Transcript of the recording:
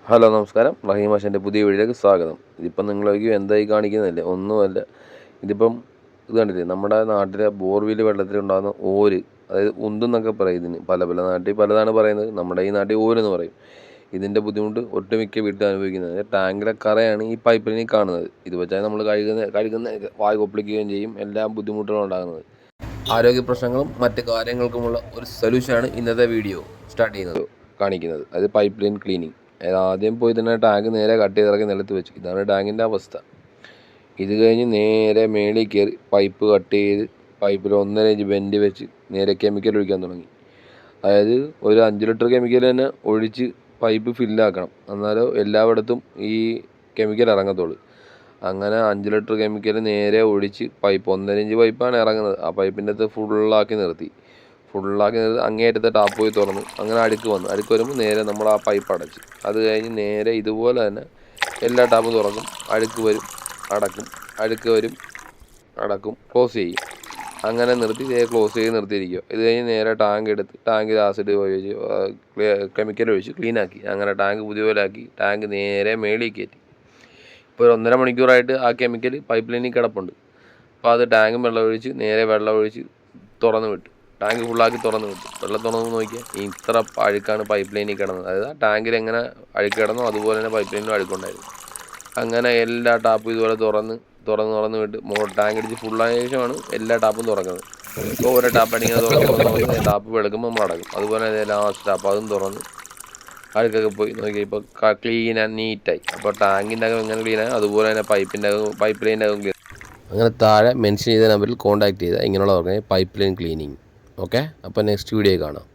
Hello നമസ്കാരം, റഹീം മാഷിൻ്റെ പുതിയ വീഡിയോയിലേക്ക് സ്വാഗതം. ഇതിപ്പം നിങ്ങളൊക്കെ എന്തായി കാണിക്കുന്നില്ലേ, ഒന്നുമല്ല. ഇതിപ്പം ഇത് കണ്ടില്ലേ, നമ്മുടെ നാട്ടിലെ ബോർവെൽ വെള്ളത്തിലുണ്ടാകുന്ന ഓര്, അതായത് ഉന്തെന്നൊക്കെ പറയും. ഇതിന് പല പല നാട്ടിൽ പലതാണ് പറയുന്നത്. നമ്മുടെ ഈ നാട്ടിൽ ഓരെന്ന് പറയും. ഇതിൻ്റെ ബുദ്ധിമുട്ട് ഒട്ടുമിക്ക വീട്ടിൽ അനുഭവിക്കുന്നത് ടാങ്കിലെ കറയാണ് ഈ പൈപ്പ് ലൈനിൽ കാണുന്നത്. ഇത് വെച്ചാൽ നമ്മൾ കഴുകുന്ന വായു കൊപ്പിളിക്കുകയും ചെയ്യും. എല്ലാം ബുദ്ധിമുട്ടുകളും ഉണ്ടാകുന്നത്. ആരോഗ്യ പ്രശ്നങ്ങളും മറ്റ് കാര്യങ്ങൾക്കുമുള്ള ഒരു സൊല്യൂഷനാണ് ഇന്നത്തെ വീഡിയോ കാണിക്കുന്നത്. അത് പൈപ്പ് ലൈൻ ക്ലീനിങ്. ആദ്യം പോയി തന്നെ ടാങ്ക് നേരെ കട്ട് ചെയ്തിറക്കി നിലത്ത് വെച്ചു. ഇതാണ് ടാങ്കിൻ്റെ അവസ്ഥ. ഇത് കഴിഞ്ഞ് നേരെ മേളിൽ കയറി പൈപ്പ് കട്ട് ചെയ്ത് പൈപ്പിൽ 1.5 ഇഞ്ച് ബെൻഡ് വെച്ച് നേരെ കെമിക്കൽ ഒഴിക്കാൻ തുടങ്ങി. അതായത് ഒരു 5 ലിറ്റർ കെമിക്കൽ തന്നെ ഒഴിച്ച് പൈപ്പ് ഫില്ലാക്കണം. എന്നാലും എല്ലായിടത്തും ഈ കെമിക്കൽ ഇറങ്ങത്തുള്ളൂ. അങ്ങനെ 5 ലിറ്റർ കെമിക്കൽ നേരെ ഒഴിച്ച് പൈപ്പ് 1.5 ഇഞ്ച് പൈപ്പാണ് ഇറങ്ങുന്നത്. ആ പൈപ്പിൻ്റെ അകത്ത് ഫുള്ളാക്കി നിർത്തി അങ്ങേയറ്റത്തെ ടാപ്പ് പോയി തുറന്നു. അങ്ങനെ അഴുക്ക് വരുമ്പോൾ നേരെ നമ്മൾ ആ പൈപ്പ് അടച്ച്. അത് കഴിഞ്ഞ് നേരെ ഇതുപോലെ തന്നെ എല്ലാ ടാപ്പും തുറക്കും. അഴുക്ക് വരും, അടക്കും, അഴുക്ക് വരും, അടക്കും, ക്ലോസ് ചെയ്യും. അങ്ങനെ നിർത്തി ക്ലോസ് ചെയ്ത് നിർത്തിയിരിക്കുക. ഇത് കഴിഞ്ഞ് നേരെ ടാങ്ക് എടുത്ത് ടാങ്കിൽ ആസിഡ് ഒഴിച്ച് കെമിക്കൽ ഒഴിച്ച് ക്ലീനാക്കി. അങ്ങനെ ടാങ്ക് പുതിയപോലെ ആക്കി. ടാങ്ക് നേരെ മേളിൽ കയറ്റി. ഇപ്പോൾ ഒരു 1.5 മണിക്കൂറായിട്ട് ആ കെമിക്കൽ പൈപ്പ് ലൈനിൽ കിടപ്പുണ്ട്. അപ്പോൾ അത് ടാങ്കും വെള്ളം ഒഴിച്ച് തുറന്ന് വിട്ടു. ടാങ്ക് ഫുള്ളാക്കി തുറന്ന് വിട്ടു. വെള്ളം തുറന്ന് നോക്കിയാൽ ഇത്ര അഴുക്കാണ് പൈപ്പ് ലൈനിൽ കിടന്നത്. അതായത് ടാങ്കിൽ എങ്ങനെ അഴുക്ക് കിടന്നോ അതുപോലെ തന്നെ പൈപ്പ് ലൈനിലും അഴുക്കുണ്ടായിരുന്നു. അങ്ങനെ എല്ലാ ടാപ്പും ഇതുപോലെ തുറന്ന് വിട്ട് ടാങ്ക് അടിച്ച് ഫുള്ളായ ശേഷമാണ് എല്ലാ ടാപ്പും തുറക്കുന്നത്. ഇപ്പോൾ ഓരോ ടാപ്പ് അടിങ്ങനെ തുറന്ന് ടാപ്പ് വെളുക്കുമ്പോൾ നമ്മൾ അടക്കും. അതുപോലെ തന്നെ ലാസ്റ്റ് ടാപ്പ് അതും തുറന്ന് അഴുക്കൊക്കെ പോയി നോക്കി. ഇപ്പോൾ ക്ലീൻ ആൻഡ് നീറ്റായി. അപ്പോൾ ടാങ്കിൻ്റെ അകം എങ്ങനെ ക്ലീനായി അതുപോലെ തന്നെ പൈപ്പ് ലൈനിൻ്റെ അകം ക്ലീൻ. അങ്ങനെ താഴെ മെൻഷൻ ചെയ്ത നമ്പറിൽ കോൺടാക്ട് ചെയ്താൽ ഇങ്ങനെയുള്ള പൈപ്പ് ലൈൻ ക്ലീനിങ്. ഓക്കെ, അപ്പോൾ നെക്സ്റ്റ് വീഡിയോ കാണാം.